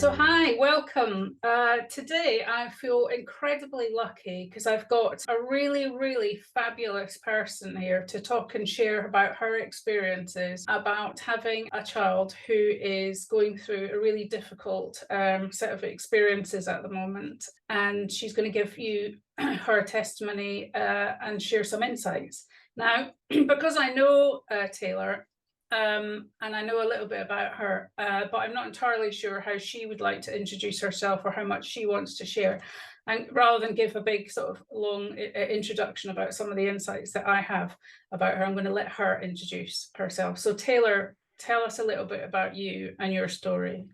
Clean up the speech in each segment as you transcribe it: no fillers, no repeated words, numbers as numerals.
So hi, welcome. Today I feel incredibly lucky because I've got a really, really fabulous person here to talk and share about her experiences about having a child who is going through a really difficult set of experiences at the moment. And she's going to give you her testimony and share some insights. Now, because I know Taylor, and I know a little bit about her, but I'm not entirely sure how she would like to introduce herself or how much she wants to share. And rather than give a big sort of long introduction about some of the insights that I have about her, I'm going to let her introduce herself. So Taylor, tell us a little bit about you and your story.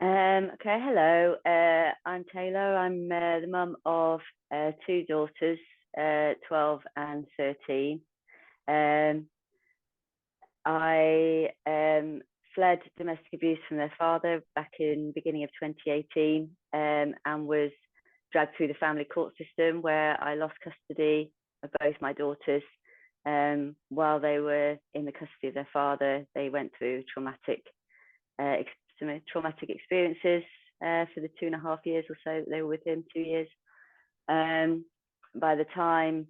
Okay, hello. I'm Taylor. I'm the mum of two daughters, 12 and 13. I fled domestic abuse from their father back in the beginning of 2018 and was dragged through the family court system, where I lost custody of both my daughters. While they were in the custody of their father, they went through traumatic experiences for the 2.5 years or so that they were with him, 2 years. By the time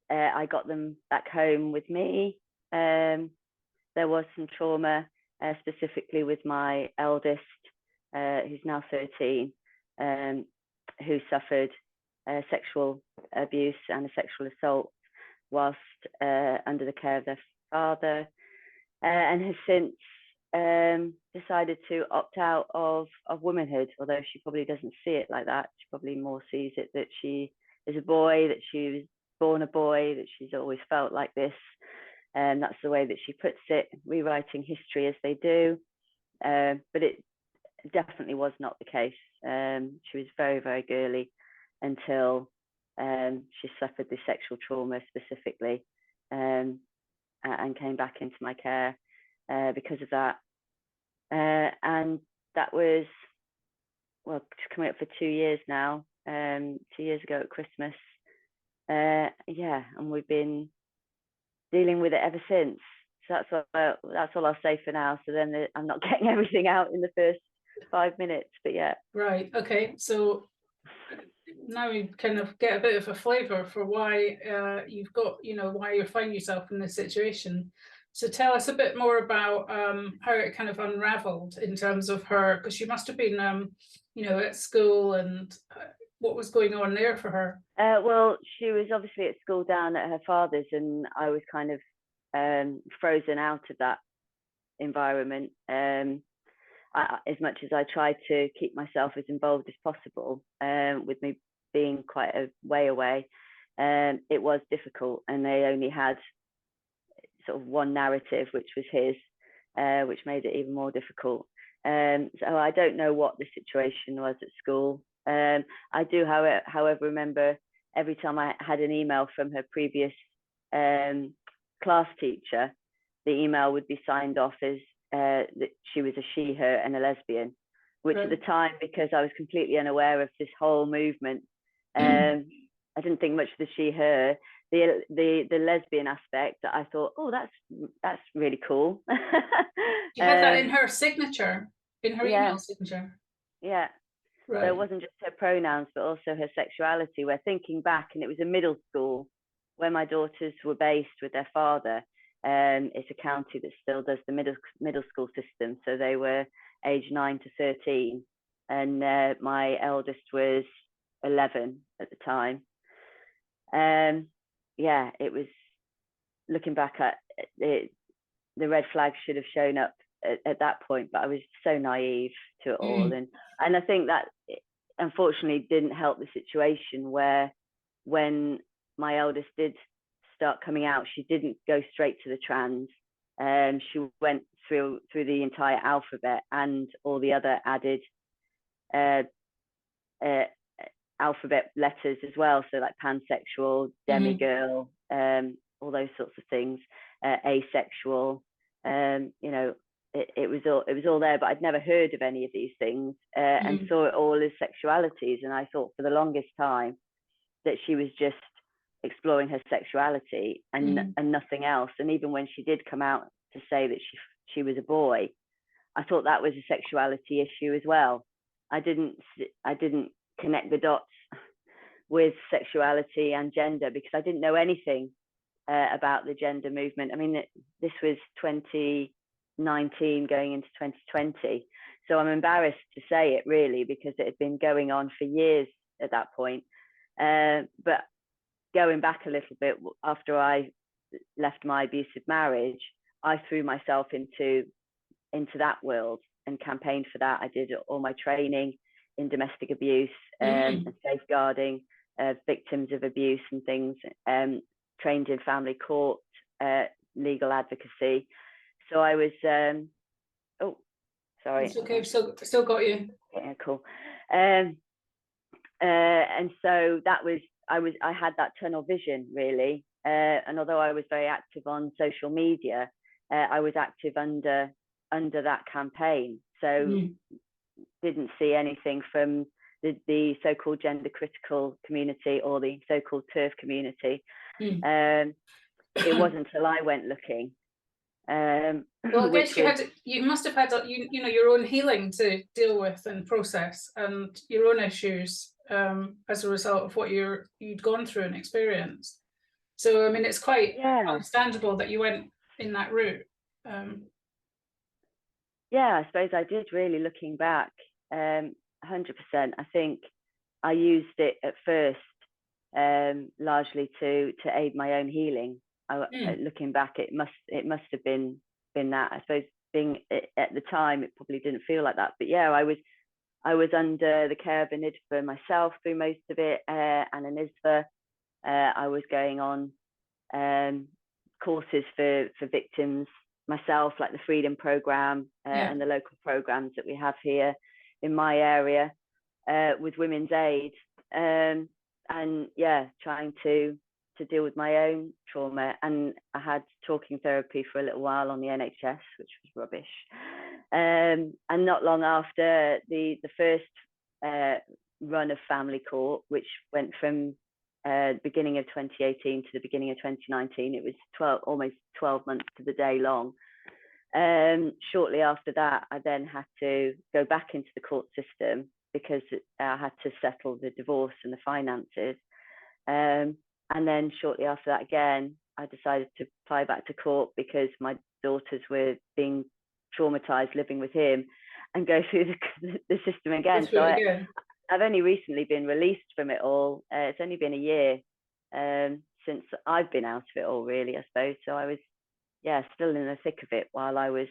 I got them back home with me, there was some trauma, specifically with my eldest, who's now 13, who suffered sexual abuse and a sexual assault whilst under the care of their father, and has since decided to opt out of womanhood, although she probably doesn't see it like that. She probably more sees it that she is a boy, that she was born a boy, that she's always felt like this. And that's the way that she puts it, rewriting history as they do. But it definitely was not the case. She was very, very girly until she suffered this sexual trauma specifically, and came back into my care because of that. And that was, well, coming up for 2 years now, 2 years ago at Christmas. Yeah, and we've been dealing with it ever since. So that's all I'll say for now. So then I'm not getting everything out in the first 5 minutes, but yeah. Right. Okay. So now we kind of get a bit of a flavour for why you've got, why you find yourself in this situation. So tell us a bit more about how it kind of unravelled in terms of her, because she must have been, at school, and what was going on there for her? Well, she was obviously at school down at her father's, and I was kind of frozen out of that environment. As much as I tried to keep myself as involved as possible, with me being quite a way away, it was difficult, and they only had sort of one narrative, which was his, which made it even more difficult. So I don't know what the situation was at school. I do, however, remember every time I had an email from her previous class teacher, the email would be signed off as that she was a she, her, and a lesbian, which at the time, because I was completely unaware of this whole movement, I didn't think much of the she, her. The lesbian aspect, I thought, oh, that's really cool. You had that in her signature, in her email signature. Yeah. Right. So it wasn't just her pronouns, but also her sexuality. Where thinking back, and it was a middle school where my daughters were based with their father. It's a county that still does the middle school system. So they were aged 9 to 13, and my eldest was 11 at the time. Yeah, it was, looking back at it, the red flag should have shown up at that point, but I was so naive to it all. And I think that unfortunately didn't help the situation, where when my eldest did start coming out, she didn't go straight to the trans. She went through the entire alphabet and all the other added alphabet letters as well, so like pansexual, demigirl, all those sorts of things, asexual. It was all there, but I'd never heard of any of these things, and saw it all as sexualities. And I thought for the longest time that she was just exploring her sexuality and nothing else. And even when she did come out to say that she was a boy, I thought that was a sexuality issue as well. I didn't connect the dots with sexuality and gender because I didn't know anything about the gender movement. I mean, this was 2019 going into 2020. So I'm embarrassed to say it really because it had been going on for years at that point. But going back a little bit, after I left my abusive marriage, I threw myself into that world and campaigned for that. I did all my training in domestic abuse and safeguarding victims of abuse and things, trained in family court, legal advocacy. So I was, oh, sorry. It's okay, still got you. Yeah, cool. And so that was, I had that tunnel vision really. And although I was very active on social media, I was active under that campaign. So didn't see anything from the so-called gender critical community or the so-called TERF community. It wasn't until I went looking. Well, I guess you must have had you know, your own healing to deal with and process, and your own issues as a result of what you'd gone through and experienced. So I mean, it's quite understandable that you went in that route. Yeah, I suppose I did really, looking back, 100%. I think I used it at first largely to aid my own healing. Looking back, it must have been that. I suppose being at the time, it probably didn't feel like that. But yeah, I was under the care of an IDFA myself through most of it, and an ISFA. I was going on courses for victims myself, like the Freedom Programme and the local programmes that we have here in my area with Women's Aid, and yeah, trying to deal with my own trauma. And I had talking therapy for a little while on the NHS, which was rubbish. And not long after the first run of family court, which went from beginning of 2018 to the beginning of 2019, it was almost 12 months to the day long. Shortly after that, I then had to go back into the court system because I had to settle the divorce and the finances. And then shortly after that again, I decided to apply back to court because my daughters were being traumatized living with him, and go through the system again. So I've only recently been released from it all. It's only been a year since I've been out of it all, really, I suppose. So I was, still in the thick of it while I was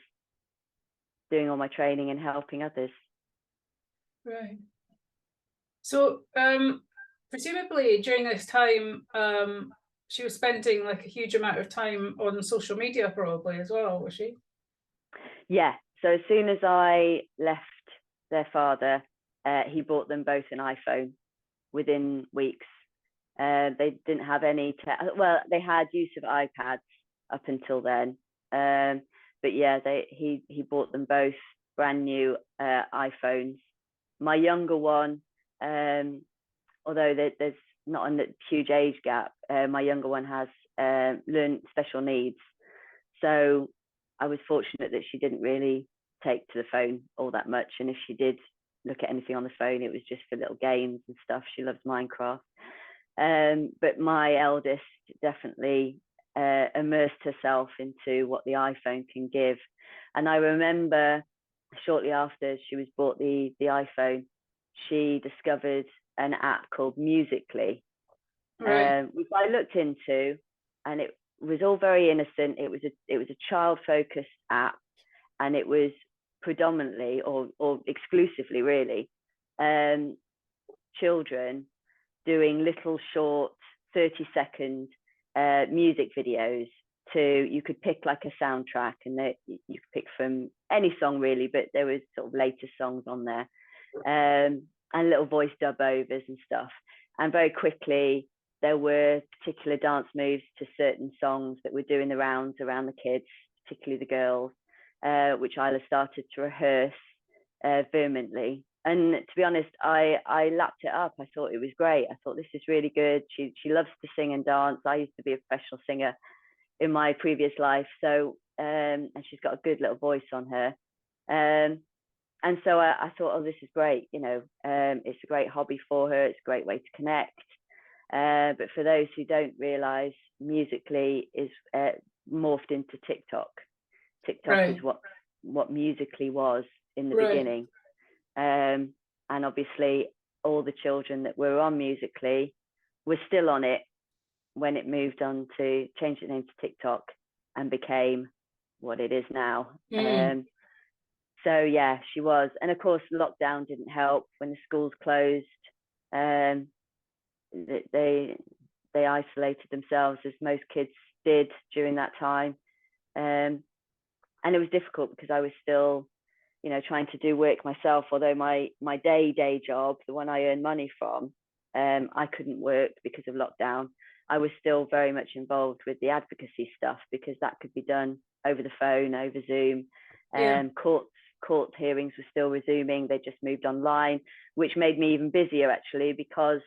doing all my training and helping others. Right. So presumably during this time, she was spending like a huge amount of time on social media probably as well, was she? Yeah. So as soon as I left their father, he bought them both an iPhone within weeks. They didn't have any, well, they had use of iPads up until then. But yeah, he bought them both brand new iPhones. My younger one, although there's not a huge age gap, my younger one has learned special needs. So I was fortunate that she didn't really take to the phone all that much. And if she did look at anything on the phone, it was just for little games and stuff. She loves Minecraft. But my eldest definitely immersed herself into what the iPhone can give. And I remember shortly after she was bought the iPhone, she discovered an app called Musically, which I looked into, and it was all very innocent. It was a child-focused app, and it was predominantly or exclusively really children doing little short 30-second music videos. You could pick like a soundtrack, and you could pick from any song really, but there was sort of latest songs on there, and little voice dub overs and stuff. And very quickly there were particular dance moves to certain songs that were doing the rounds around the kids, particularly the girls, which Isla started to rehearse vehemently. And to be honest, I lapped it up. I thought it was great. I thought this is really good. She loves to sing and dance. I used to be a professional singer in my previous life, so and she's got a good little voice on her. And so I thought, oh, this is great. It's a great hobby for her. It's a great way to connect. But for those who don't realize, Musically is morphed into TikTok. TikTok is Right. what Musically was in the Right. beginning. And obviously all the children that were on Musically were still on it when it moved on to change its name to TikTok and became what it is now. So yeah, she was. And of course, lockdown didn't help when the schools closed. They isolated themselves, as most kids did during that time. And it was difficult because I was still, trying to do work myself. Although my day job, the one I earn money from, I couldn't work because of lockdown. I was still very much involved with the advocacy stuff because that could be done over the phone, over Zoom. Yeah. Court hearings were still resuming. They just moved online, which made me even busier actually, because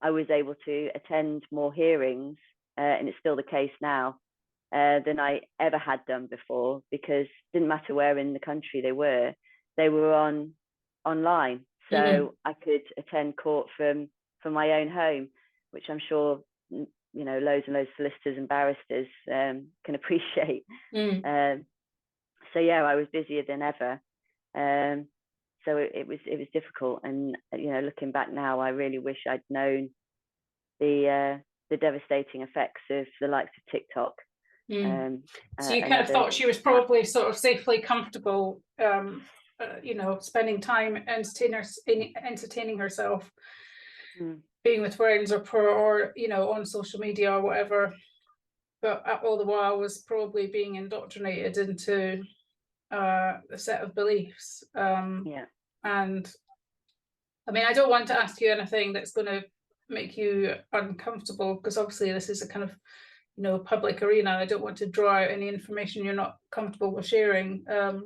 I was able to attend more hearings, and it's still the case now, than I ever had done before, because it didn't matter where in the country they were online. So I could attend court from my own home, which I'm sure loads and loads of solicitors and barristers can appreciate. So yeah, I was busier than ever. So it was difficult, and looking back now, I really wish I'd known the devastating effects of the likes of TikTok. So you And kind of others. thought she was probably sort of safely comfortable, spending time entertaining herself, being with friends or on social media or whatever, but all the while was probably being indoctrinated into a set of beliefs. Yeah. And I mean, I don't want to ask you anything that's going to make you uncomfortable, because obviously this is a kind of public arena. I don't want to draw out any information you're not comfortable with sharing. How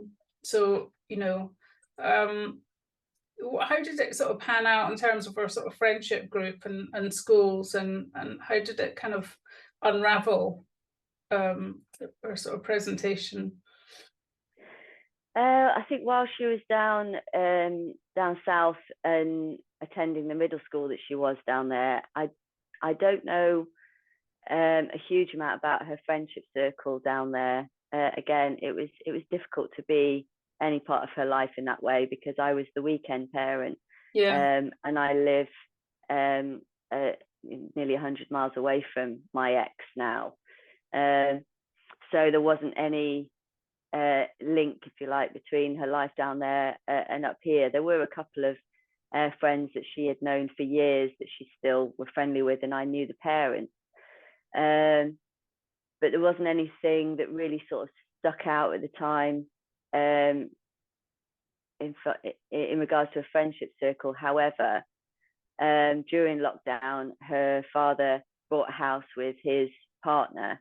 did it sort of pan out in terms of our sort of friendship group and schools, and how did it kind of unravel, our sort of presentation? I think while she was down south and attending the middle school that she was down there, I don't know a huge amount about her friendship circle down there. Again, it was difficult to be any part of her life in that way, because I was the weekend parent. And I live nearly 100 miles away from my ex now. So there wasn't any link, if you like, between her life down there and up here. There were a couple of friends that she had known for years that she still were friendly with, and I knew the parents. But there wasn't anything that really sort of stuck out at the time in regards to a friendship circle. However, during lockdown, her father bought a house with his partner,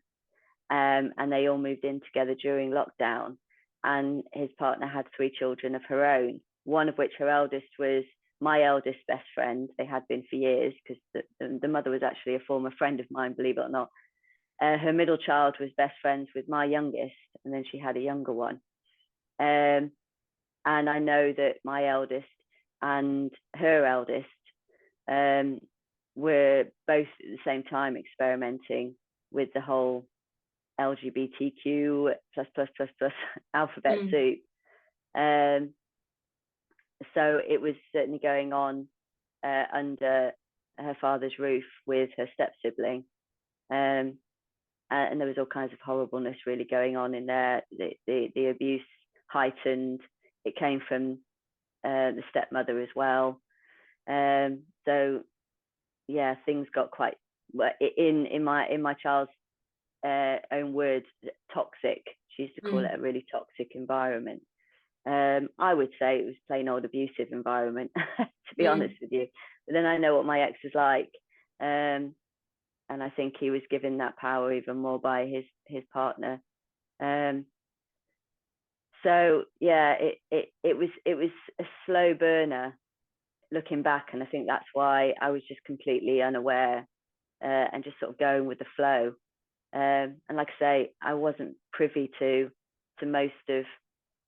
and they all moved in together during lockdown. And his partner had 3 children of her own, one of which, her eldest, was my eldest best friend. They had been for years, because the mother was actually a former friend of mine, believe it or not. Her middle child was best friends with my youngest, and then she had a younger one. And I know that my eldest and her eldest were both at the same time experimenting with the whole LGBTQ plus alphabet soup. So it was certainly going on under her father's roof with her step sibling. And there was all kinds of horribleness really going on in there. The abuse heightened. It came from the stepmother as well. So yeah, things got quite, in my child's own words, toxic. She used to call it a really toxic environment. I would say it was plain old abusive environment, to be honest with you. But then I know what my ex is like. And I think he was given that power even more by his partner. So yeah, it was a slow burner looking back, and I think that's why I was just completely unaware and just sort of going with the flow. And like I say, I wasn't privy to most of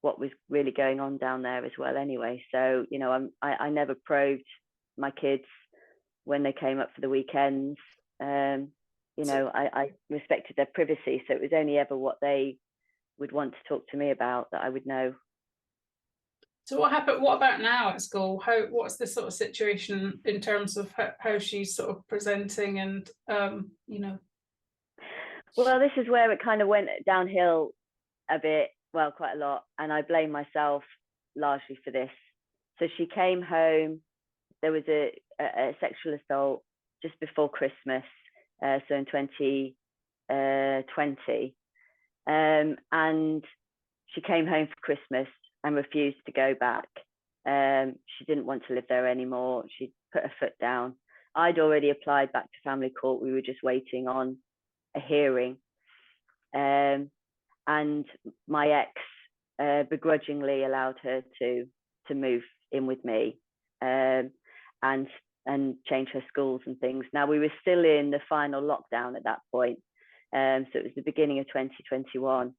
what was really going on down there as well anyway. So, you know, I never probed my kids when they came up for the weekends. You know, I respected their privacy. So it was only ever what they would want to talk to me about that I would know. So what happened? What about now at school? What's the sort of situation in terms of how she's sort of presenting and, you know? Well, this is where it kind of went downhill a bit, well, quite a lot. And I blame myself largely for this. So she came home, there was a sexual assault just before Christmas, so in 2020. And she came home for Christmas and refused to go back. She didn't want to live there anymore. She put her foot down. I'd already applied back to family court. We were just waiting on a hearing. And my ex begrudgingly allowed her to move in with me, and change her schools and things. Now, we were still in the final lockdown at that point. So it was the beginning of 2021.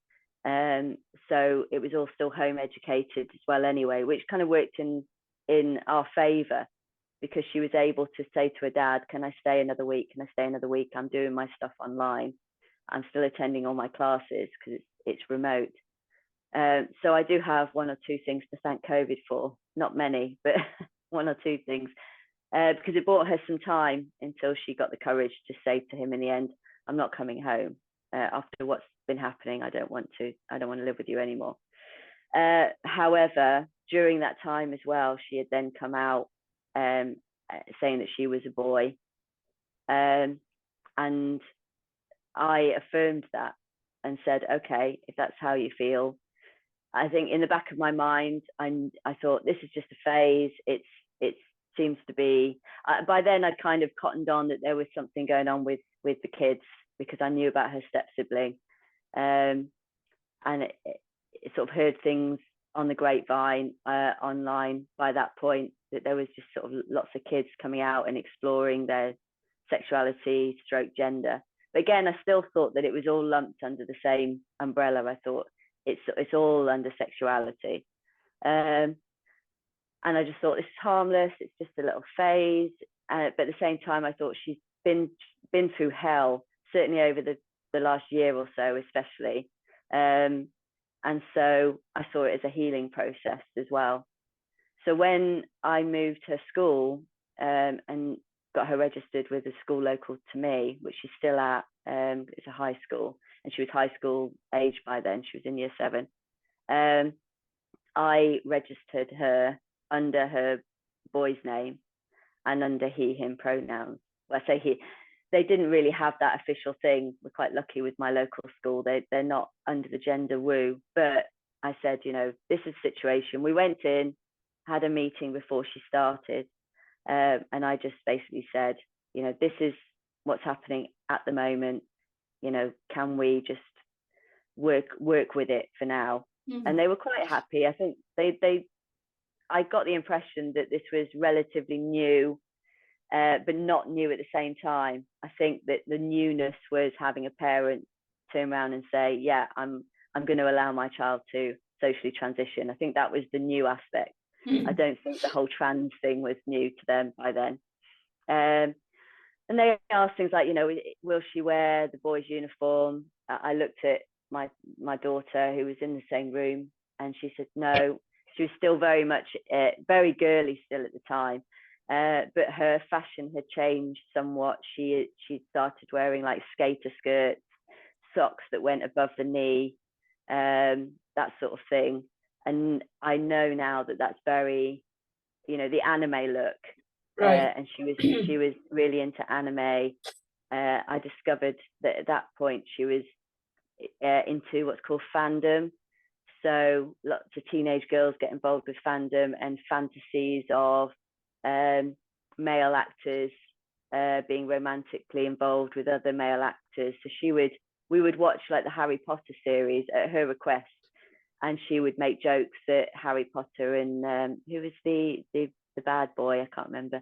So it was all still home educated as well anyway, which kind of worked in our favor, because she was able to say to her dad, can I stay another week? Can I stay another week? I'm doing my stuff online. I'm still attending all my classes because it's remote. So I do have one or two things to thank COVID for, not many, but one or two things, because it bought her some time until she got the courage to say to him in the end, I'm not coming home. After what's been happening, I don't want to live with you anymore. However, during that time as well, she had then come out saying that she was a boy. And I affirmed that and said, okay, if that's how you feel. I think in the back of my mind, I thought, this is just a phase. It seems to be, by then I'd kind of cottoned on that there was something going on with the kids, because I knew about her step sibling. And it sort of heard things on the grapevine online by that point, that there was just sort of lots of kids coming out and exploring their sexuality stroke gender. But again, I still thought that it was all lumped under the same umbrella. I thought it's all under sexuality. And I just thought, this is harmless, it's just a little phase. But at the same time, I thought she's been through hell, certainly over the last year or so, especially. And so I saw it as a healing process as well. So when I moved her school and got her registered with a school local to me, which she's still at, it's a high school, and she was high school age by then, she was in year 7. I registered her under her boy's name and under he, him pronouns. Well, I say he, they didn't really have that official thing. We're quite lucky with my local school. They're not under the gender woo. But I said, you know, this is the situation. We went in, had a meeting before she started. And I just basically said, you know, this is what's happening at the moment. You know, can we just work with it for now? Mm-hmm. And they were quite happy. I think I got the impression that this was relatively new, but not new at the same time. I think that the newness was having a parent turn around and say, yeah, I'm going to allow my child to socially transition. I think that was the new aspect. I don't think the whole trans thing was new to them by then. And they asked things like, you know, will she wear the boys' uniform? I looked at my daughter, who was in the same room, and she said no. She was still very much very girly still at the time, but her fashion had changed somewhat. She started wearing like skater skirts, socks that went above the knee, that sort of thing. And I know now that that's very, you know, the anime look. Right. And she was really into anime. I discovered that at that point she was into what's called fandom. So lots of teenage girls get involved with fandom and fantasies of male actors being romantically involved with other male actors. So we would watch like the Harry Potter series at her request, and she would make jokes that Harry Potter and who was the the bad boy. I can't remember.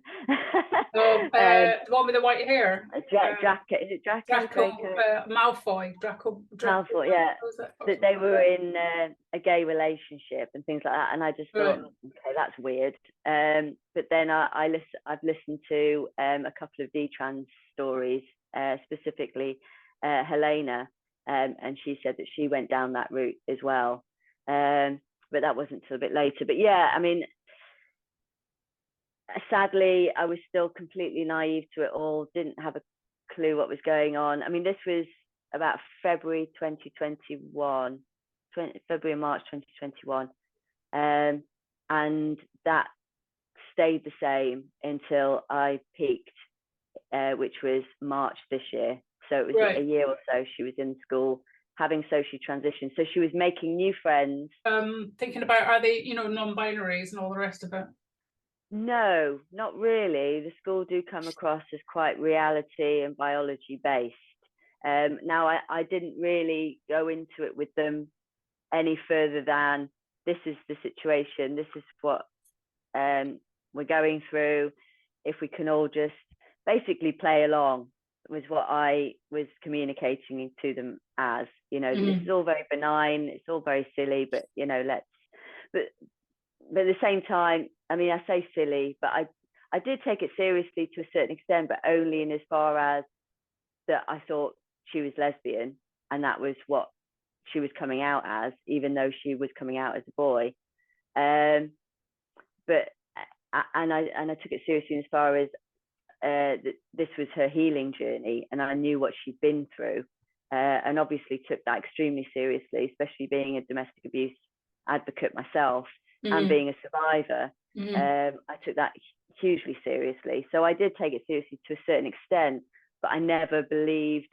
Oh, the one with the white hair. Draco, is it Draco? Draco, Malfoy. Draco. Malfoy, yeah. Was it? That they were in a gay relationship and things like that, and I just thought, Right. okay, that's weird. But then I've listened to a couple of D-trans stories, specifically Helena, and she said that she went down that route as well. But that wasn't until a bit later. But yeah, I mean, sadly, I was still completely naive to it all, didn't have a clue what was going on. I mean, this was about February 2021, February, March 2021. And that stayed the same until I peaked, which was March this year. So it was Right. a year or so she was in school having socially transitioned. So she was making new friends. Thinking about, are they, non-binaries and all the rest of it? No, not really. The school do come across as quite reality and biology based. Now, I didn't really go into it with them any further than, this is the situation, this is what we're going through. If we can all just basically play along, was what I was communicating to them as, this is all very benign, it's all very silly, but but at the same time, I mean, I say silly, but I did take it seriously to a certain extent, but only in as far as that I thought she was lesbian, and that was what she was coming out as, even though she was coming out as a boy. But I took it seriously as far as this was her healing journey, and I knew what she'd been through, and obviously took that extremely seriously, especially being a domestic abuse advocate myself and being a survivor. I took that hugely seriously. So I did take it seriously to a certain extent, but I never believed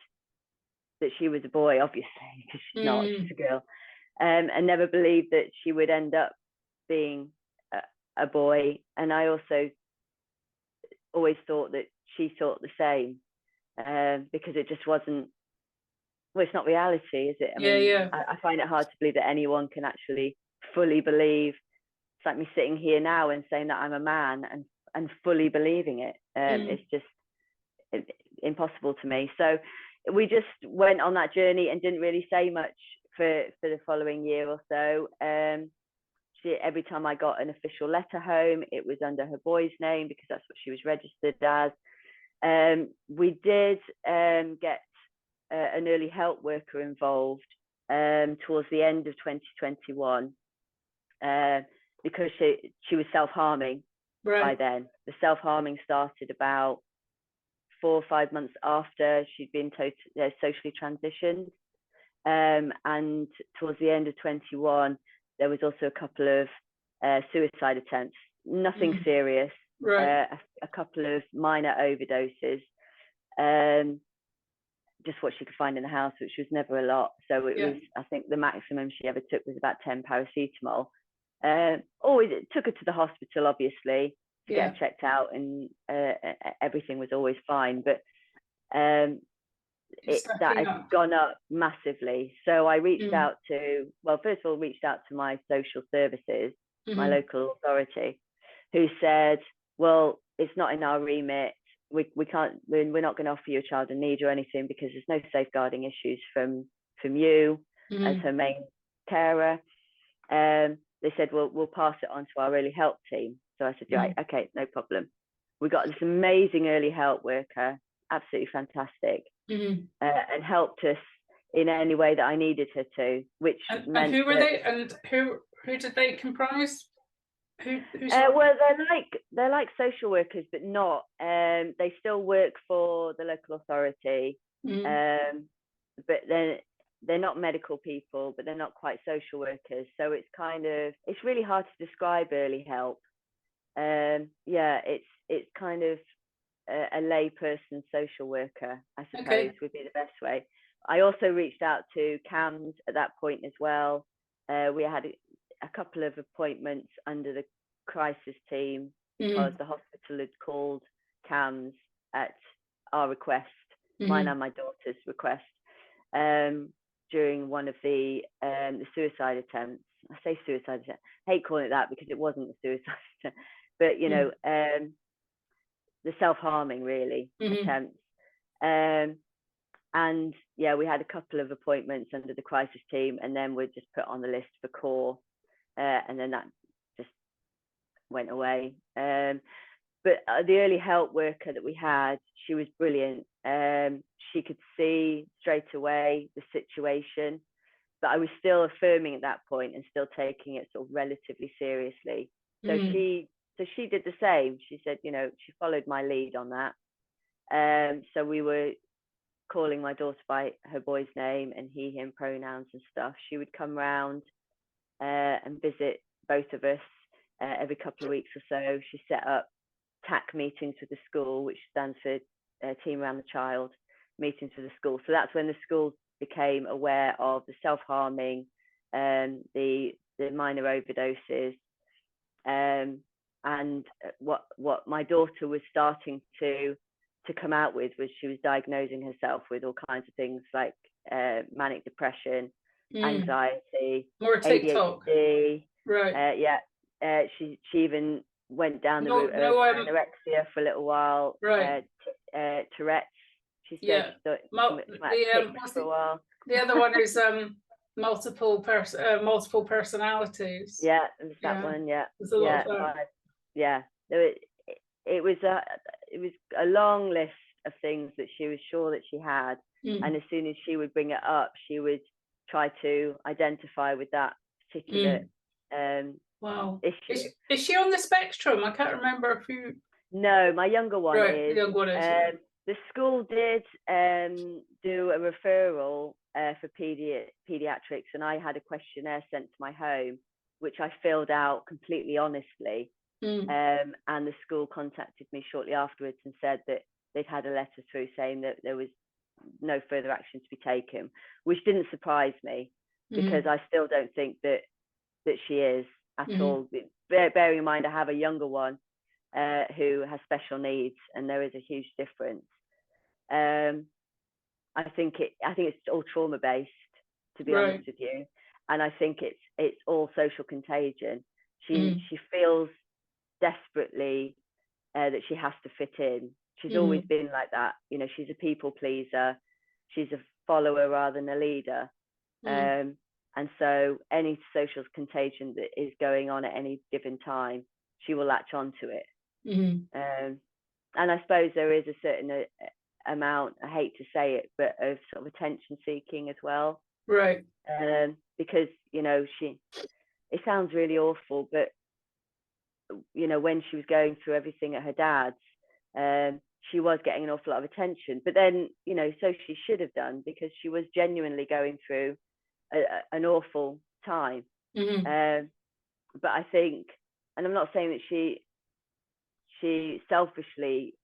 that she was a boy, obviously, because she's not, she's a girl. And never believed that she would end up being a boy. And I also always thought that she thought the same, because it just wasn't, well, it's not reality, is it? I mean, I find it hard to believe that anyone can actually fully believe. It's like me sitting here now and saying that I'm a man and fully believing it. It's just impossible to me. So we just went on that journey and didn't really say much for the following year or so. Every time I got an official letter home, it was under her boy's name because that's what she was registered as. We did get an early help worker involved towards the end of 2021, because she was self-harming by then. The self-harming started about 4 or 5 months after she'd been socially transitioned. And towards the end of 21, there was also a couple of suicide attempts, nothing serious, a couple of minor overdoses, just what she could find in the house, which was never a lot. So it was, I think the maximum she ever took was about 10 paracetamol. Always it took her to the hospital, obviously, to get her checked out, and everything was always fine. But that had gone up massively. So I reached out to, well, first of all, reached out to my social services, my local authority, who said, well, it's not in our remit. We can't, we're not going to offer you a child in need or anything because there's no safeguarding issues from you as her main carer. They said, well, we'll pass it on to our early help team. So I said, right, okay, no problem. We got this amazing early help worker, absolutely fantastic, and helped us in any way that I needed her to, which meant, and who were they, and who did they comprise? Well, they're like social workers, but not. They still work for the local authority, but they're not medical people, but they're not quite social workers. So it's kind of, it's really hard to describe early help. It's kind of a layperson social worker, I suppose, would be the best way. I also reached out to CAMS at that point as well. We had a couple of appointments under the crisis team because the hospital had called CAMS at our request, mine and my daughter's request, during one of the suicide attempts. I say suicide attempt, I hate calling it that because it wasn't a suicide attempt. but the self-harming really attempts. And yeah, we had a couple of appointments under the crisis team, and then we're just put on the list for core, and then that just went away. But the early help worker that we had, she was brilliant. She could see straight away the situation, but I was still affirming at that point and still taking it sort of relatively seriously. So she did the same. She said, she followed my lead on that. So we were calling my daughter by her boy's name and he, him pronouns and stuff. She would come round and visit both of us every couple of weeks or so. She set up TAC meetings with the school, which stands for Team Around the Child, meetings with the school. So that's when the school became aware of the self-harming, the minor overdoses, and what my daughter was starting to come out with was she was diagnosing herself with all kinds of things like manic depression, anxiety, more TikTok, ADHD, right? She even went down the route of anorexia for a little while, right? Tourette's. She said she for a while. The other one is multiple personalities. Yeah, it was that one. Yeah, there's a lot of that. Yeah, it was a long list of things that she was sure that she had, and as soon as she would bring it up, she would try to identify with that particular issue. Is she on the spectrum? I can't remember if you. No, my younger one is. The younger one is. The school did do a referral for pediatrics, and I had a questionnaire sent to my home, which I filled out completely honestly. And the school contacted me shortly afterwards and said that they'd had a letter through saying that there was no further action to be taken, which didn't surprise me because I still don't think that she is at all. Bearing in mind I have a younger one who has special needs, and there is a huge difference. I think it's all trauma based, to be honest with you, and I think it's all social contagion. She feels desperately that she has to fit in. She's always been like that. She's a people pleaser. She's a follower rather than a leader. And so any social contagion that is going on at any given time, she will latch onto it. And I suppose there is a certain amount, I hate to say it, but of sort of attention seeking as well. Right. Because, it sounds really awful, but, when she was going through everything at her dad's, she was getting an awful lot of attention. But then, so she should have done, because she was genuinely going through an awful time. But I think, and I'm not saying that she selfishly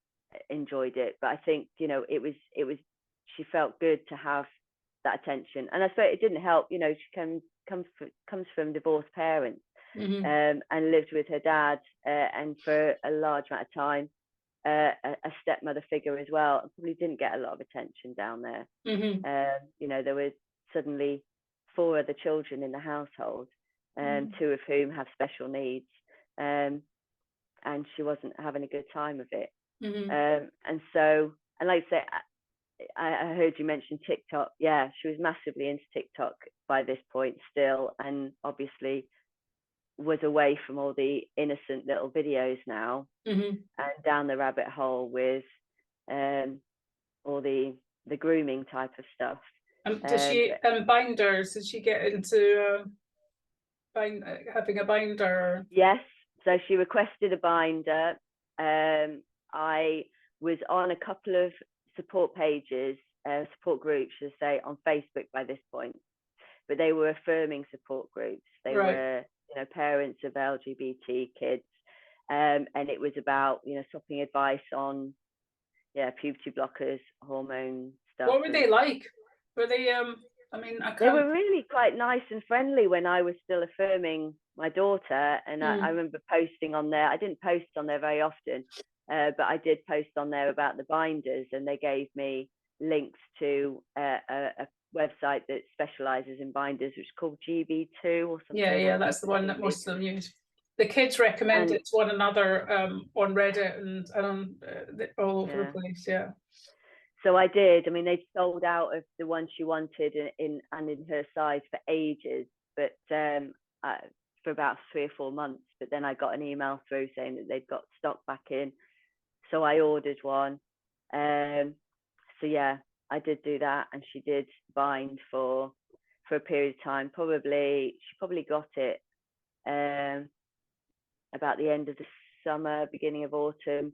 enjoyed it, but I think it was she felt good to have that attention. And I suppose it didn't help, she comes from divorced parents, and lived with her dad, and for a large amount of time a stepmother figure as well, and probably didn't get a lot of attention down there. There was suddenly 4 other children in the household, 2 of whom have special needs, and she wasn't having a good time of it. And so, and like I say, I heard you mention TikTok. Yeah, she was massively into TikTok by this point still, and obviously was away from all the innocent little videos now, and down the rabbit hole with all the grooming type of stuff. Does she binders? Did she get into having a binder? Yes, so she requested a binder. I was on a couple of support pages, support groups, should I say, on Facebook by this point, but they were affirming support groups. They were, parents of LGBT kids, and it was about, swapping advice on, puberty blockers, hormone stuff. What were they like? Were they? They were really quite nice and friendly when I was still affirming my daughter, and I remember posting on there. I didn't post on there very often, but I did post on there about the binders, and they gave me links to a website that specializes in binders, which is called GB2 or something. Yeah, that's the one that most of them use. The kids recommend And it to one another on Reddit and all over the yeah, place. Yeah. so I did. I mean, they sold out of the one she wanted in her size for ages, but for about 3 or 4 months. But then I got an email through saying that they'd got stock back in, so I ordered one. So yeah, I did do that, and she did bind for a period of time. She probably got it about the end of the summer, beginning of autumn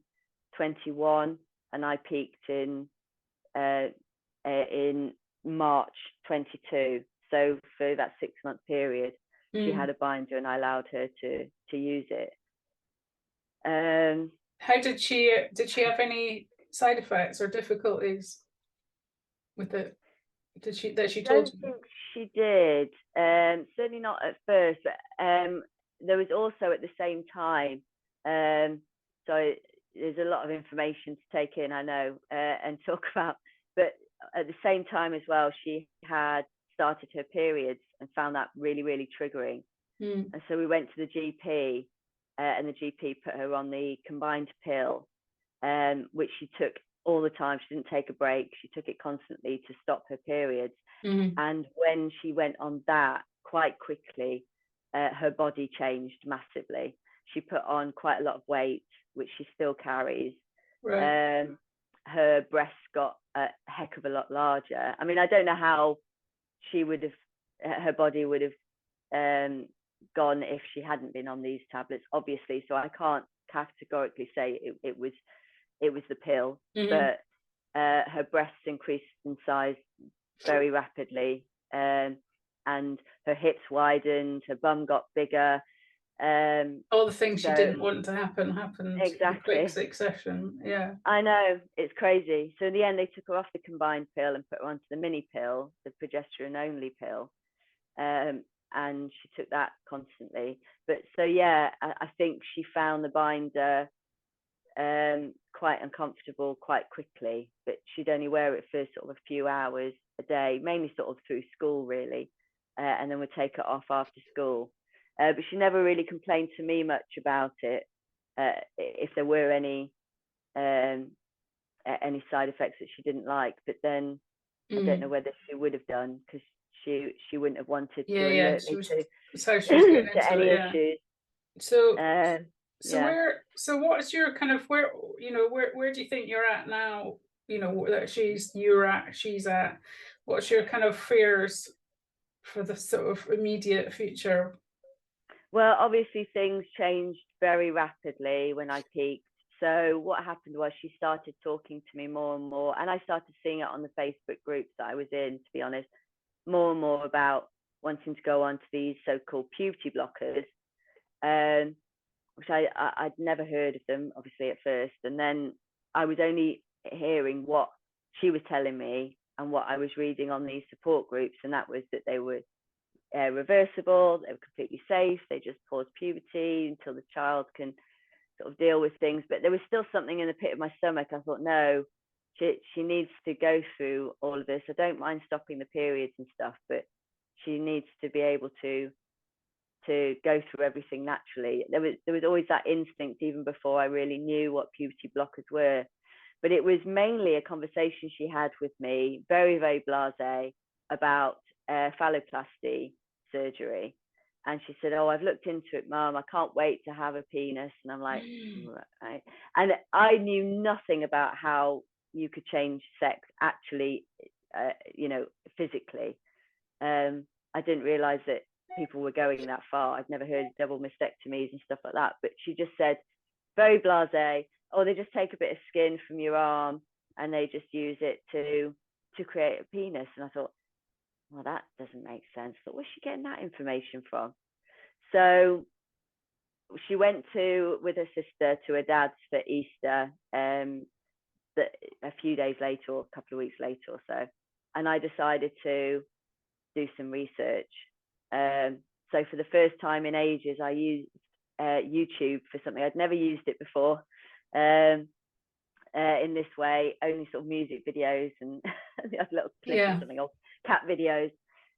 21, and I peaked in March 22. So for that 6-month period, she had a binder, and I allowed her to use it. How did she have any side effects or difficulties with it? Did she I told don't you? think she did. Certainly not at first. But there was also at the same time. So there's a lot of information to take in, I know, and talk about. But at the same time as well, she had started her periods and found that really, really triggering. And so we went to the GP, and the GP put her on the combined pill, which she took all the time. She didn't take a break. She took it constantly to stop her periods. And when she went on that, quite quickly, her body changed massively. She put on quite a lot of weight, which she still carries. Right. Her breasts got a heck of a lot larger. I mean, I don't know how her body would have gone if she hadn't been on these tablets, obviously. So I can't categorically say it was the pill, but her breasts increased in size very rapidly, and her hips widened, her bum got bigger. All the things you didn't want to happened in quick Exactly. succession. Yeah. I know, it's crazy. So in the end, they took her off the combined pill and put her onto the mini pill, the progesterone only pill. And she took that constantly. But so yeah, I think she found the binder quite uncomfortable quite quickly, but she'd only wear it for sort of a few hours a day, mainly sort of through school really, and then would take it off after school. But she never really complained to me much about it, if there were any side effects that she didn't like. But then I don't know whether she would have done, because she wouldn't have wanted to alert She me was, to that's how she was getting to into any it. Yeah. issues. So Yeah. what is your kind of, where do you think you're at now? That she's at. What's your kind of fears for the sort of immediate future? Well, obviously things changed very rapidly when I peaked. So what happened was she started talking to me more and more, and I started seeing it on the Facebook groups that I was in, to be honest, more and more about wanting to go on to these so-called puberty blockers, which I'd never heard of them, obviously, at first. And then I was only hearing what she was telling me and what I was reading on these support groups, and that was that they were reversible, they were completely safe, they just pause puberty until the child can sort of deal with things. But there was still something in the pit of my stomach. I thought, no, she needs to go through all of this. I don't mind stopping the periods and stuff, but she needs to be able to go through everything naturally. There was always that instinct, even before I really knew what puberty blockers were. But it was mainly a conversation she had with me, very, very blasé, about phalloplasty surgery. And she said, oh, I've looked into it, Mum. I can't wait to have a penis. And I'm like, right. And I knew nothing about how you could change sex actually, physically. I didn't realize that people were going that far. I'd never heard of double mastectomies and stuff like that. But she just said, very blasé, oh, they just take a bit of skin from your arm and they just use it to create a penis. And I thought, well, that doesn't make sense. But where's she getting that information from? So she went with her sister to her dad's for Easter, a few days later, or a couple of weeks later or so. And I decided to do some research. So for the first time in ages, I used YouTube for something. I'd never used it before in this way, only sort of music videos and little clips or something, or cat videos.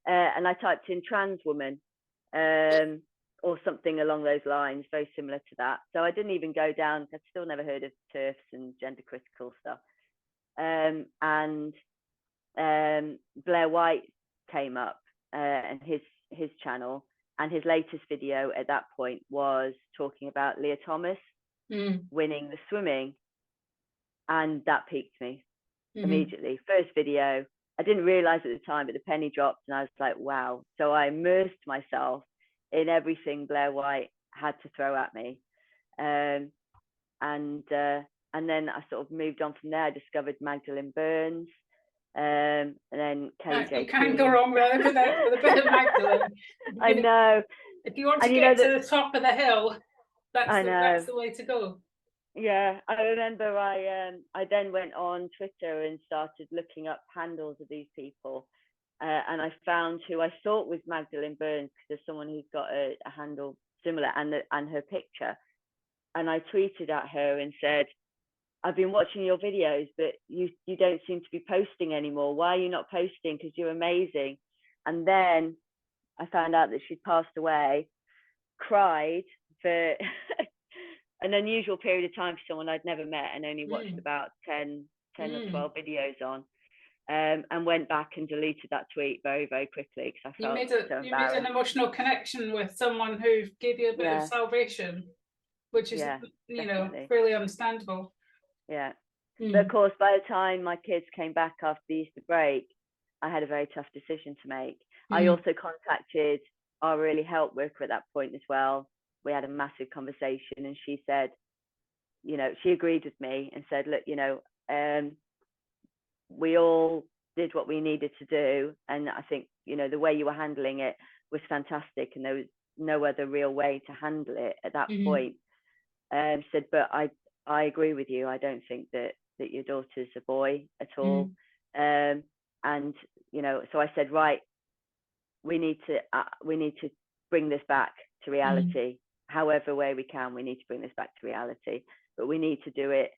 And I typed in trans woman, or or something along those lines, very similar to that. So I didn't even go down. I'd still never heard of TERFs and gender critical stuff. And Blair White came up, and his channel, and his latest video at that point was talking about Leah Thomas winning the swimming, and that piqued me immediately. First video, I didn't realize at the time, but the penny dropped, and I was like, wow. So I immersed myself in everything Blair White had to throw at me, and then I sort of moved on from there. I discovered Magdalene Burns, and then Kelly J. You can't go wrong with a bit of Magdalene. I know. If you want to get to the top of the hill, that's the way to go. Yeah, I remember I then went on Twitter and started looking up handles of these people, and I found who I thought was Magdalene Burns, because there's someone who's got a handle similar, and her picture. And I tweeted at her and said, I've been watching your videos, but you don't seem to be posting anymore. Why are you not posting? Because you're amazing. And then I found out that she'd passed away, cried for an unusual period of time for someone I'd never met and only watched about 10 or 12 videos on, and went back and deleted that tweet very, very quickly, because I felt you made an emotional connection with someone who gave you a bit of salvation, which is fairly understandable. Yeah. But of course, by the time my kids came back after the Easter break, I had a very tough decision to make. I also contacted our early help worker at that point as well. We had a massive conversation, and she said, she agreed with me and said, look, we all did what we needed to do. And I think, the way you were handling it was fantastic. And there was no other real way to handle it at that point. Said, but I agree with you. I don't think that your daughter's a boy at all. And, so I said, right, we need to bring this back to reality. However way we can, we need to bring this back to reality, but we need to do it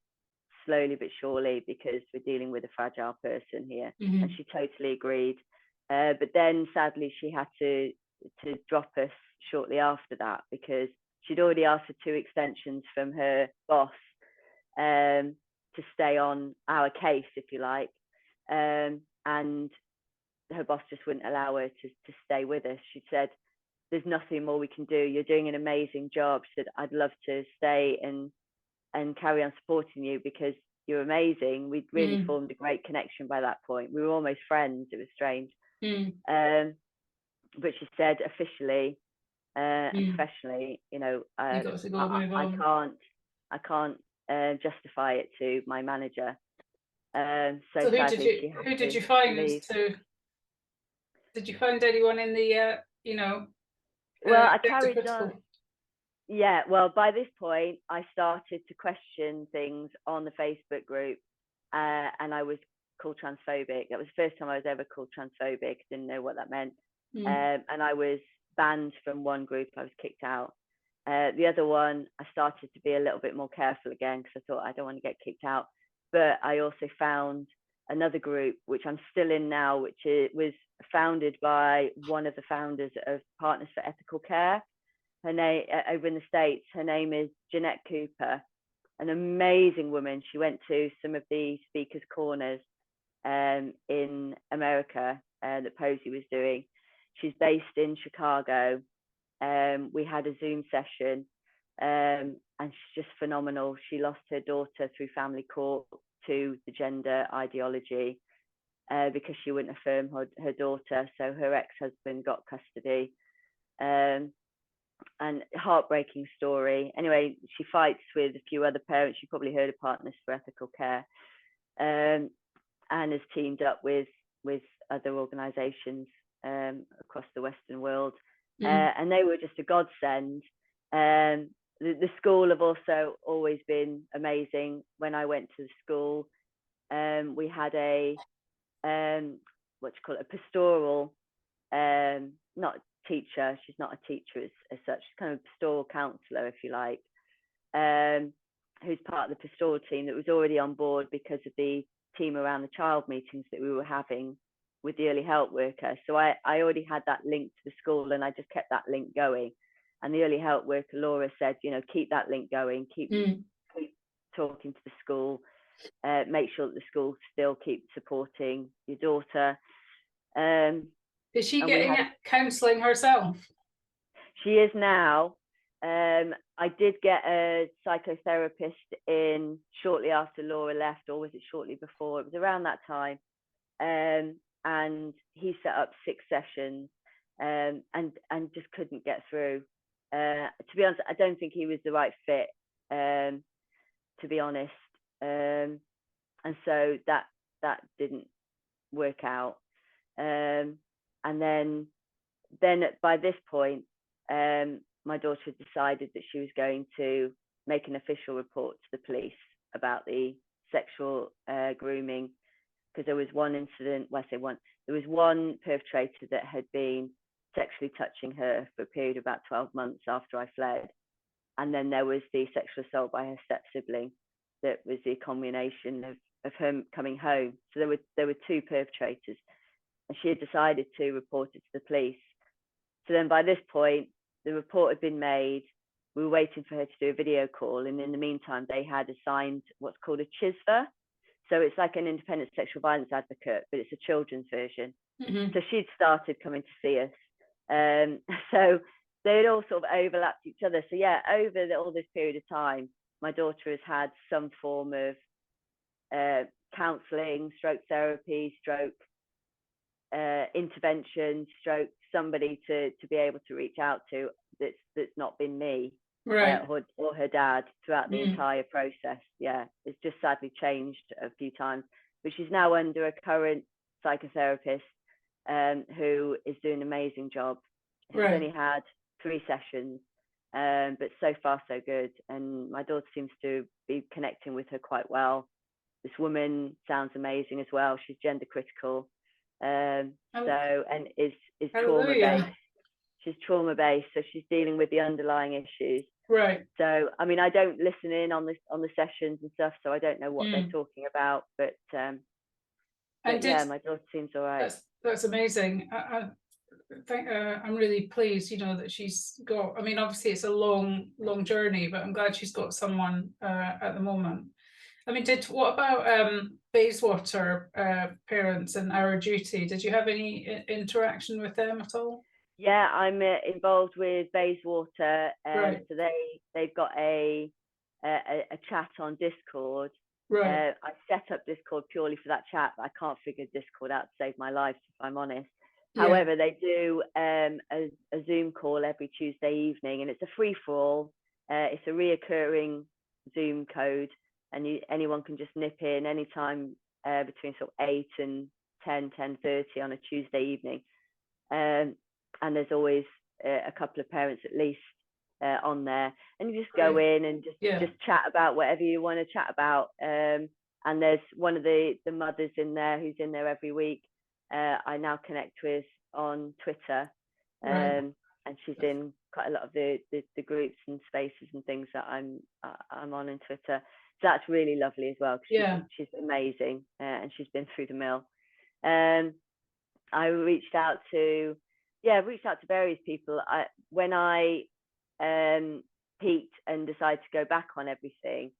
slowly but surely, because we're dealing with a fragile person here. And she totally agreed. But then sadly she had to drop us shortly after that, because she'd already asked for 2 extensions from her boss to stay on our case, if you like, and her boss just wouldn't allow her to stay with us. She said, there's nothing more we can do. You're doing an amazing job. She said, I'd love to stay and carry on supporting you, because you're amazing. We'd really formed a great connection by that point. We were almost friends. It was strange. But she said, officially and professionally, I can't justify it to my manager. So sadly, who did you find did you find anyone in the well, I carried on. Yeah, well, by this point I started to question things on the Facebook group, and I was called transphobic. That was the first time I was ever called transphobic. Didn't know what that meant. And I was banned from one group. I was kicked out. The other one, I started to be a little bit more careful again, because I thought I don't want to get kicked out. But I also found another group, which I'm still in now, which was founded by one of the founders of Partners for Ethical Care. Her name, over in the States, her name is Jeanette Cooper, an amazing woman. She went to some of the speakers' corners in America that Posey was doing. She's based in Chicago. We had a Zoom session, and she's just phenomenal. She lost her daughter through family court to the gender ideology, because she wouldn't affirm her daughter. So her ex-husband got custody, and heartbreaking story. Anyway, she fights with a few other parents. You probably heard of Partners for Ethical Care, and has teamed up with other organisations across the Western world. And they were just a godsend. The school have also always been amazing. When I went to the school, we had a a pastoral, not teacher. She's not a teacher as such. She's kind of a pastoral counsellor, if you like, who's part of the pastoral team that was already on board because of the team around the child meetings that we were having with the early help worker. So I already had that link to the school, and I just kept that link going. And the early help worker, Laura, said, you know, keep that link going, keep talking to the school, make sure that the school still keep supporting your daughter. Is she and we getting had, counselling herself? She is now. I did get a psychotherapist in shortly after Laura left, or was it shortly before? It was around that time. And he set up 6 sessions, and just couldn't get through. To be honest, I don't think he was the right fit, to be honest. And so that didn't work out. And then by this point, my daughter had decided that she was going to make an official report to the police about the sexual grooming, because there was one incident, well, I say one, there was one perpetrator that had been sexually touching her for a period of about 12 months after I fled. And then there was the sexual assault by her step sibling that was the culmination of her coming home. So there were 2 perpetrators, and she had decided to report it to the police. So then by this point, the report had been made. We were waiting for her to do a video call. And in the meantime, they had assigned what's called a CHISVA. So it's like an independent sexual violence advocate, but it's a children's version. So she'd started coming to see us. So they'd all sort of overlapped each other. So yeah, over all this period of time, my daughter has had some form of counselling, stroke therapy, stroke intervention, stroke somebody to be able to reach out to that's not been me, right, or her dad throughout the entire process. Yeah, it's just sadly changed a few times, but she's now under a current psychotherapist who is doing an amazing job. She's only had 3 sessions, but so far so good, and my daughter seems to be connecting with her quite well. This woman sounds amazing as well. She's gender critical, and is trauma based. She's trauma based, so she's dealing with the underlying issues. Right. So I mean, I don't listen in on the sessions and stuff, so I don't know what they're talking about. But yeah, my daughter seems all right. That's amazing. I think I'm really pleased, you know, that she's got. I mean, obviously it's a long journey, but I'm glad she's got someone at the moment. I mean, what about Bayswater parents and Our Duty? Did you have any interaction with them at all? Yeah, I'm involved with Bayswater. Right. So they've got a chat on Discord. Right. I set up Discord purely for that chat, but I can't figure Discord out to save my life, if I'm honest. Yeah. However, they do a Zoom call every Tuesday evening, and it's a free-for-all. It's a reoccurring Zoom code, and anyone can just nip in anytime between sort of 8 and 10:30 on a Tuesday evening. And there's always a couple of parents at least on there, and you just go in and just chat about whatever you want to chat about. And there's one of the mothers in there who's in there every week. I now connect with on Twitter, and she's in quite a lot of the groups and spaces and things that I'm on Twitter. So that's really lovely as well, because she's amazing, and she's been through the mill. I reached out to various people. When I peaked and decided to go back on everything,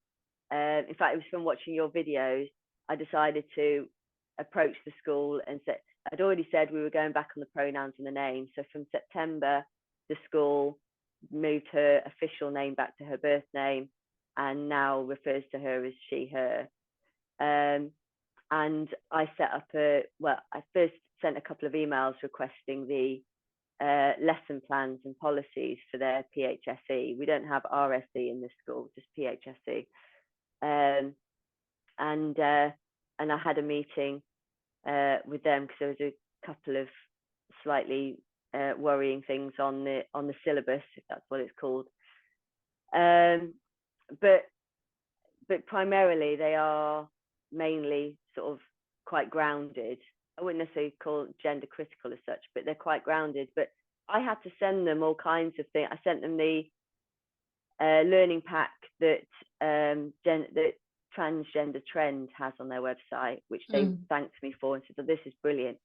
in fact, it was from watching your videos, I decided to approach the school and said, I'd already said we were going back on the pronouns and the name. So from September, the school moved her official name back to her birth name and now refers to her as she, her. And I set up I first sent a couple of emails requesting the lesson plans and policies for their PHSE. We don't have RSE in this school, just PHSE. And I had a meeting with them because there was a couple of slightly worrying things on the syllabus, if that's what it's called. But primarily they are mainly sort of quite grounded. I wouldn't necessarily call it gender critical as such, but they're quite grounded. But I had to send them all kinds of things. I sent them the learning pack that that Transgender Trend has on their website, which they thanked me for and said, oh, this is brilliant.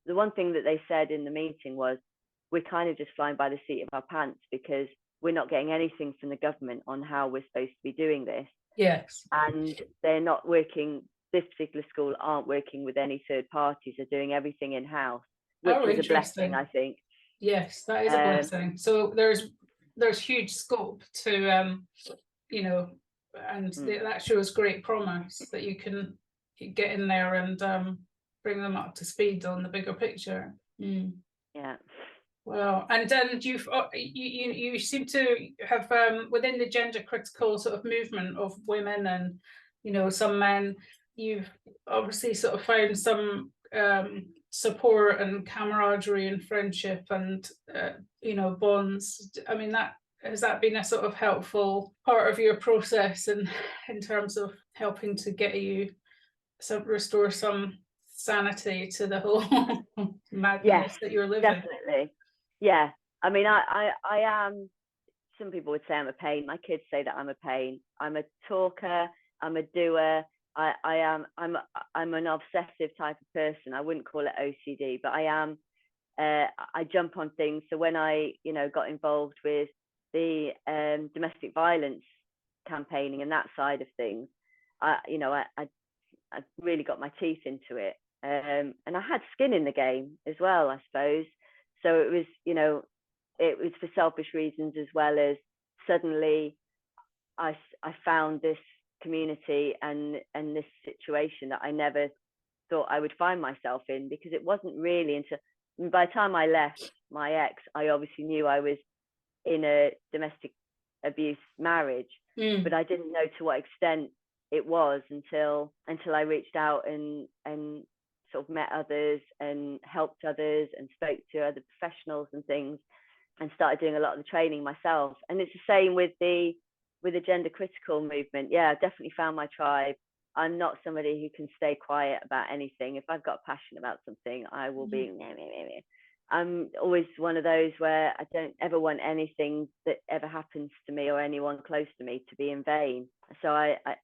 The one thing that they said in the meeting was, we're kind of just flying by the seat of our pants, because we're not getting anything from the government on how we're supposed to be doing this. Yes. And they're not working, this particular school aren't working with any third parties, they're doing everything in-house, which Oh, is a blessing, interesting. I think. Yes, that is a blessing. So there's huge scope to you know, and that shows great promise that you can get in there and bring them up to speed on the bigger picture. Yeah. Well, and you seem to have within the gender critical sort of movement of women and, you know, some men, you've obviously sort of found some support and camaraderie and friendship and you know, bonds. I mean, that has that been a sort of helpful part of your process and in terms of helping to get you restore some sanity to the whole madness that you're living? Definitely. Yeah. I mean, I am, some people would say I'm a pain. My kids say that I'm a pain. I'm a talker, I'm a doer. I'm an obsessive type of person. I wouldn't call it OCD, but I am. I jump on things. So when I, you know, got involved with the domestic violence campaigning and that side of things, I really got my teeth into it. And I had skin in the game as well, I suppose. So it was, you know, it was for selfish reasons, as well as suddenly I found this community and this situation that I never thought I would find myself in, because it wasn't really until, by the time I left my ex, I obviously knew I was in a domestic abuse marriage, but I didn't know to what extent it was until I reached out and sort of met others and helped others and spoke to other professionals and things, and started doing a lot of the training myself. And it's the same with the gender critical movement. Yeah, I definitely found my tribe. I'm not somebody who can stay quiet about anything. If I've got a passion about something, I will be. I'm always one of those where I don't ever want anything that ever happens to me or anyone close to me to be in vain. So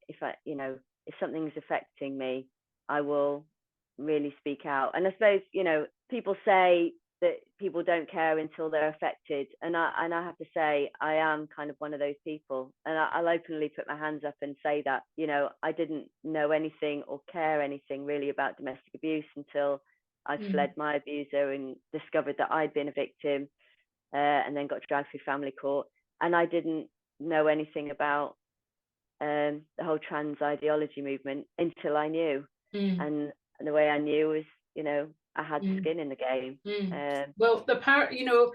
if something's affecting me, I will really speak out. And I suppose, you know, people say that people don't care until they're affected, and I have to say I am kind of one of those people, and I'll openly put my hands up and say that, you know, I didn't know anything or care anything really about domestic abuse until I fled my abuser and discovered that I'd been a victim, and then got dragged through family court. And I didn't know anything about the whole trans ideology movement until I knew. And the way I knew was, you know, I had skin in the game. Well, the power, you know,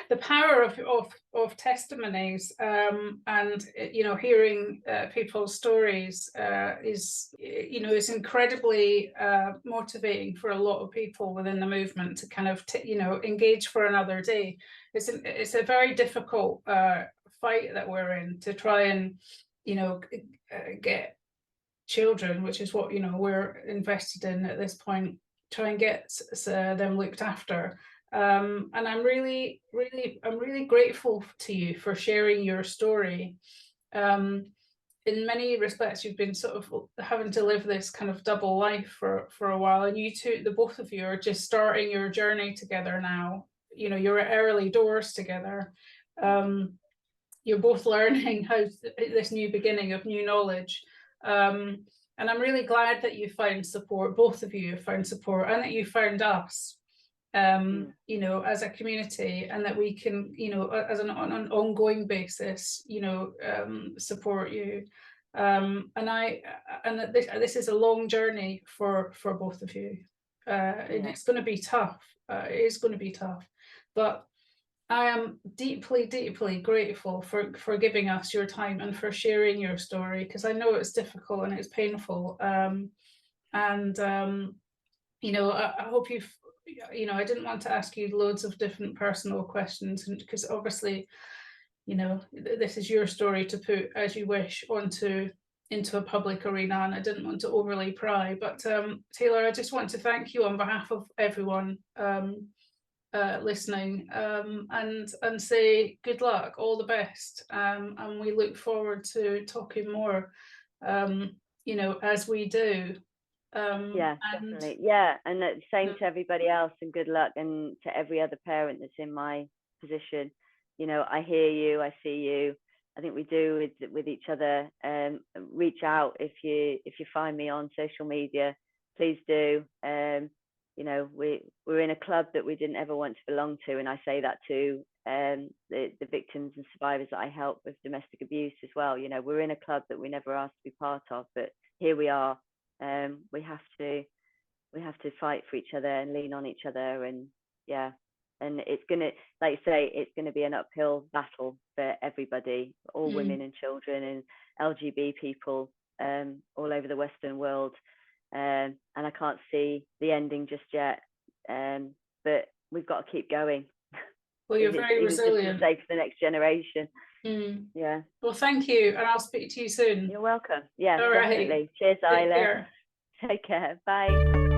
the power of testimonies and, you know, hearing people's stories is, you know, is incredibly motivating for a lot of people within the movement to kind of, you know, engage for another day. It's a very difficult fight that we're in to try and, you know, get children, which is what, you know, we're invested in at this point, try and get them looked after. And I'm really grateful to you for sharing your story. In many respects, you've been sort of having to live this kind of double life for a while, and you two, the both of you, are just starting your journey together now. You know, you're at early doors together. You're both learning how this new beginning of new knowledge. And I'm really glad that you found support, both of you have found support, and that you found us, you know, as a community, and that we can, you know, as on an ongoing basis, you know, support you. And that this is a long journey for both of you, and it's going to be tough. It is going to be tough, but I am deeply grateful for giving us your time and for sharing your story, because I know it's difficult and it's painful. You know, I hope you've, you know, I didn't want to ask you loads of different personal questions, and because obviously, you know, this is your story to put as you wish into a public arena, and I didn't want to overly pry. But Taylor, I just want to thank you on behalf of everyone listening, and say good luck, all the best, and we look forward to talking more, you know, as we do. Yeah, And definitely. Yeah, and the same mm, to everybody else, and good luck, and to every other parent that's in my position. You know, I hear you, I see you. I think we do with each other. Reach out if you find me on social media, please do. You know, we're in a club that we didn't ever want to belong to, and I say that to the victims and survivors that I help with domestic abuse as well. You know, we're in a club that we never asked to be part of, but here we are. We have to fight for each other and lean on each other, and yeah, and it's gonna, like you say, it's gonna be an uphill battle for everybody, all mm. women and children and LGBT people all over the Western world, and I can't see the ending just yet, but we've got to keep going. Well, you're very Even just for the resilient. sake of the next generation. Mm. Yeah. Well, thank you, and I'll speak to you soon. You're welcome. Yeah, All right. definitely. Cheers, Take Isla. care. Take care. Bye.